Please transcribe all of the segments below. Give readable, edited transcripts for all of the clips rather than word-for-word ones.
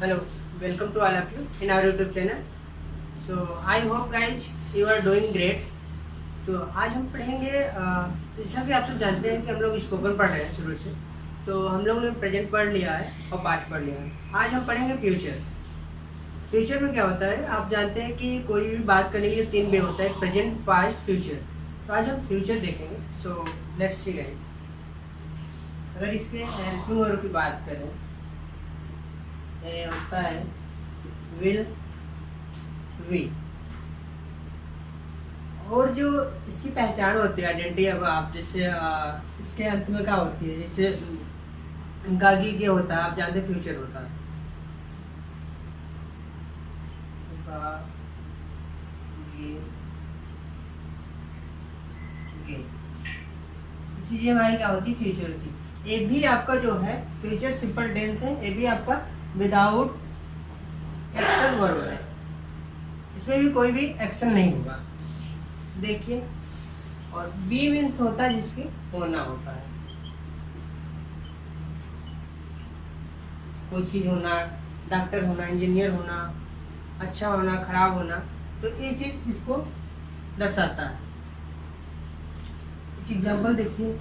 Hello, welcome to all of you in our YouTube channel. So I hope guys you are doing great. So आज हम पढ़ेंगे जैसा कि आप सब जानते हैं कि हम लोग स्पोकन पढ़ रहे हैं शुरू से। तो हम लोग ने प्रेजेंट पढ़ लिया है और पास्ट पढ़ लिया है। आज हम पढ़ेंगे फ्यूचर। फ्यूचर में क्या होता है, आप जानते हैं कि कोई भी बात करने के लिए 3 वे होता है, प्रेजेंट, पास्ट, फ्यूचर। तो आज हम फ्यूचर देखेंगे। So let's see guys. अगर इसके हेल्पिंग वर्ब की बात करें, ये होता है विल, वी। और जो इसकी पहचान होती है, आइडेंटिटी, अब आप जैसे इसके अंत में क्या होती है, जैसे गागी के होता है, आप जानते हैं फ्यूचर होता है। चीजें हमारी क्या होती है, फ्यूचर की। ये भी आपका जो है फ्यूचर सिंपल टेंस है, ये भी आपका विदाउट एक्शन वर्ब है, इसमें भी कोई भी एक्शन नहीं होगा। देखिए, और बी मीन्स होता है जिसकी होना होता है, कोई चीज होना, डॉक्टर होना, इंजीनियर होना, अच्छा होना, खराब होना, तो ये चीज इसको दर्शाता है। एक एग्जाम्पल देखिए,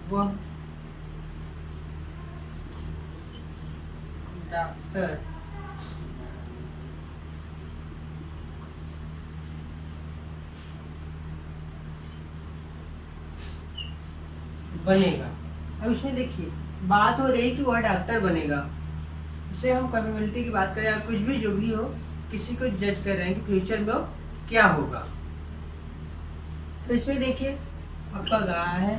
वह डॉक्टर बनेगा। अब इसमें देखिए बात हो रही है कि वह डॉक्टर बनेगा। इसे हम कैपेबिलिटी की बात करें या कुछ भी जो भी हो, किसी को जज कर रहे हैं कि फ्यूचर में वो क्या होगा। तो इसमें देखिए आपका गाय है,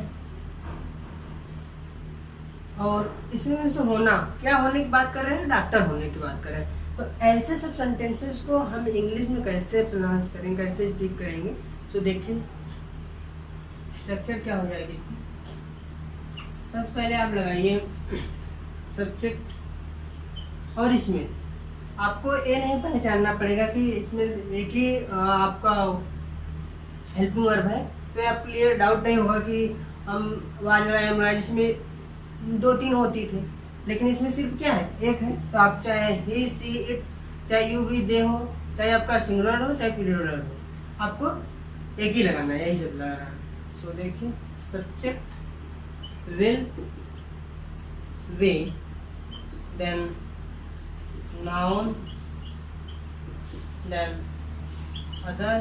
और इसमें से होना, क्या होने की बात कर रहे हैं, डॉक्टर होने की बात कर रहे हैं। तो ऐसे सब सेंटेंसेस को हम इंग्लिश में कैसे प्रोनाउंस करेंगे, कैसे स्पीक करेंगे। तो देखिए स्ट्रक्चर क्या हो जाएगी इसकी। सबसे पहले आप लगाइए सब्जेक्ट, और इसमें आपको ये नहीं पहचानना पड़ेगा कि इसमें एक ही आपका हेल्पिंग वर्ब है। तो आप क्लियर डाउट नहीं होगा कि हम वाज जिसमें 2-3 होती थी, लेकिन इसमें सिर्फ क्या है, एक है। तो आप चाहे ही, सी, इट, चाहे यू, भी, दे हो, चाहे आपका सिंगुलर हो, चाहे प्लूरल हो, आपको एक ही लगाना है, यही सब लगाना है। तो देखिए subject will, way, then noun, then other,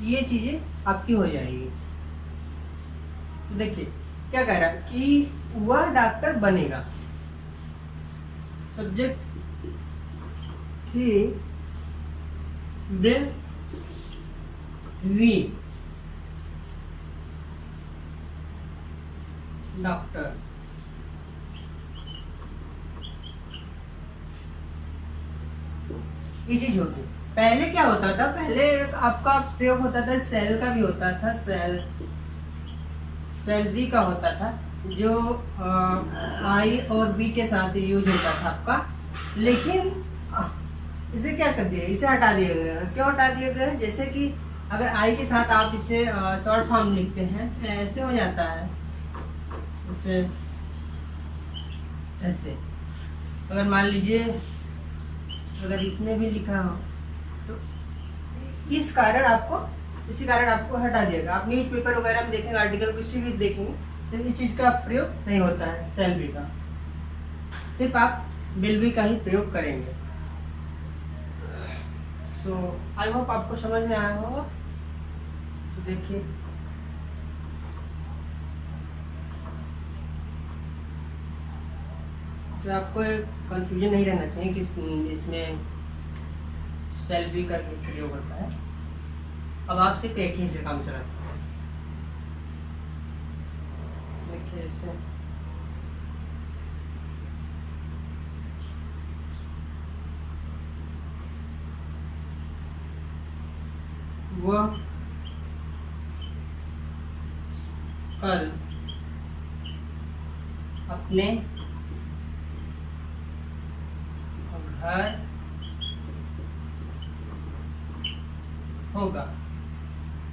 ये चीजें आपकी हो जाएगी। तो देखिए क्या कह रहा है कि वह डॉक्टर बनेगा। Subject he will be doctor. ये चीज होती है। पहले क्या होता था, पहले आपका प्रयोग होता था, सेल का भी होता था, सेल बी का होता था, जो आई और बी के साथ यूज होता था आपका। लेकिन इसे क्या कर दिया, इसे हटा दिया गया। क्यों हटा दिया गया, जैसे कि अगर आई के साथ आप इसे शॉर्ट फॉर्म लिखते हैं तो ऐसे हो जाता है, जैसे ऐसे। अगर मान लीजिए अगर इसमें भी लिखा हो, तो इसी कारण आपको हटा दिएगा। आप न्यूज़पेपर वगैरह में देखेंगे, आर्टिकल किसी भी देखेंगे, तो इस चीज का प्रयोग नहीं होता है सेल बी का, सिर्फ आप विल बी का ही प्रयोग करेंगे। सो आई होप आपको समझ में आया होगा। तो देखिए तो आपको कंफ्यूजन नहीं रहना चाहिए कि इसमें सेल बी का प्रयोग होता है। अब आप सिर्फ एक ही से काम चला सकते हैं। देखिए इससे वह कल अपने घर होगा,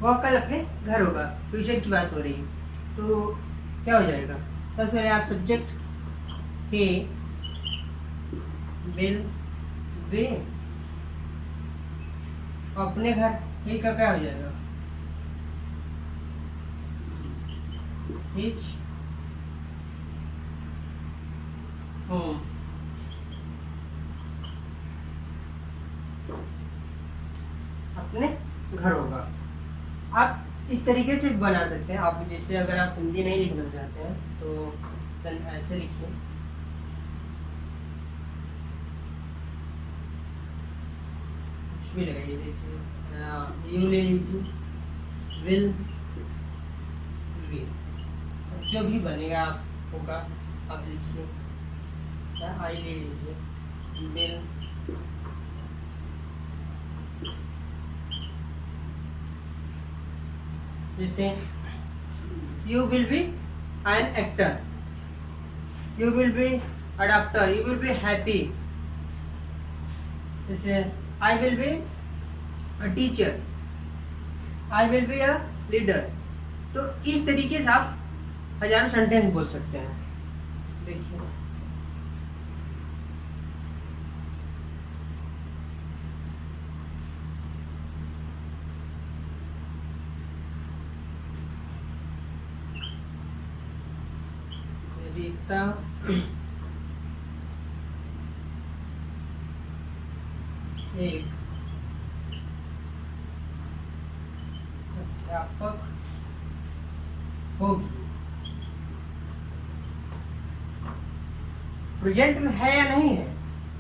वह कल अपने घर होगा। फ्यूचर की बात हो रही है, तो क्या हो जाएगा? सबसे पहले आप सब्जेक्ट he will be, अपने घर, he का क्या हो जाएगा? his home, अपने घर होगा। आप इस तरीके से बना सकते हैं। आप जैसे अगर आप हिंदी नहीं लिखना चाहते हैं तो ऐसे लिखिए, कुछ भी लगाइए, जैसे यू ले लीजिए, विल बी, जो भी बनेगा आप होगा आप लिखिए। आई ले लीजिए, विल जैसे you will be an actor, you will be a doctor, you will be happy। जैसे I will be a teacher, I will be a leader। तो इस तरीके से आप हजारों सेंटेंस बोल सकते हैं। देखिए रीता एक अध्यापक होगी। प्रेजेंट में है या नहीं है,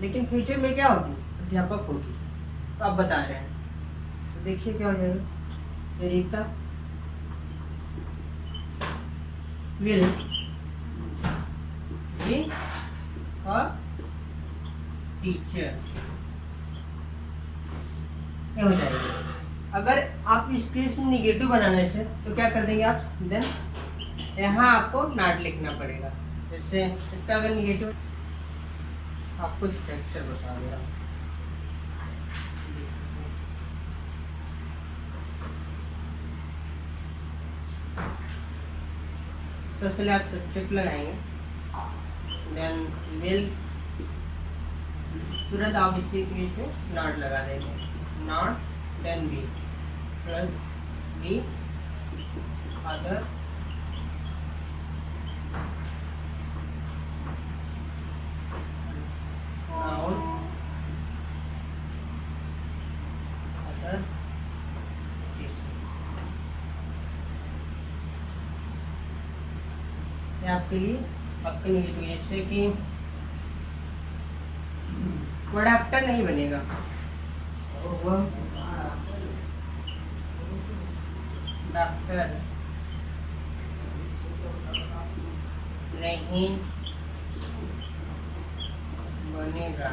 लेकिन फ्यूचर में क्या होगी? अध्यापक होगी। तो आप बता रहे हैं, तो देखिए क्या हो जाएगा। Rita will be a teacher, क्या हो जाएगा? अगर आप इस केस में निगेटिव बनाना है इसे, तो क्या कर देंगे आप? देन यहाँ आपको नॉट लिखना पड़ेगा। जैसे इसका अगर निगेटिव, आपको स्ट्रक्चर बता रहा हूँ। सबसे पहले आप सब्जेक्ट लगाएंगे, देन विल, तुरंत आप इसी केस में नॉट लगा देंगे, not, then be plus be other, noun other, आपके लिए आपके निगेटिव, जैसे कि वो डॉक्टर नहीं बनेगा, वो डॉक्टर नहीं बनेगा।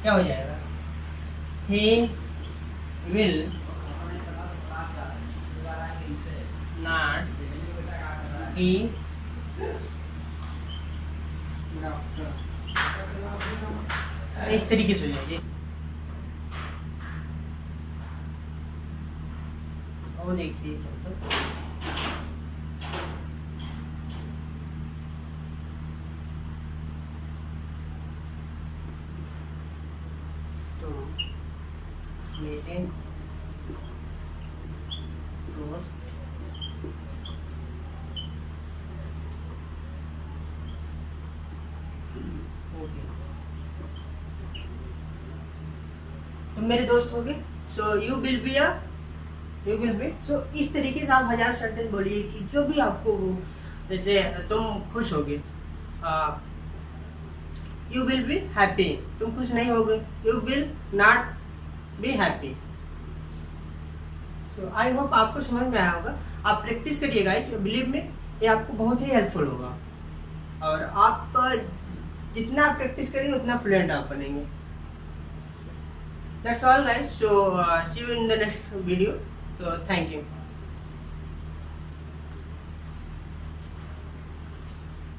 क्या हो जाएगा? he will not be doctor. इस तरीके से हो जाएगी। और देखिए तो मेरे दोस्त तो मेरे दोस्त हो गए। So you will be a, you will be, so इस तरीके से आप हजार सेंटेंस बोलिए कि जो भी आपको हो। जैसे तुम खुश होगे, यू विल बी हैप्पी, तुम खुश नहीं होगे, you will not be happy. So I hope आपको समझ में आया होगा। आप प्रैक्टिस करिए गाइस, बिलीव में ये आपको बहुत ही हेल्पफुल होगा। और आप जितना आप प्रैक्टिस करेंगे उतना फ्लुएंट आप बनेंगे। That's all guys, so see you in the next video, so thank you।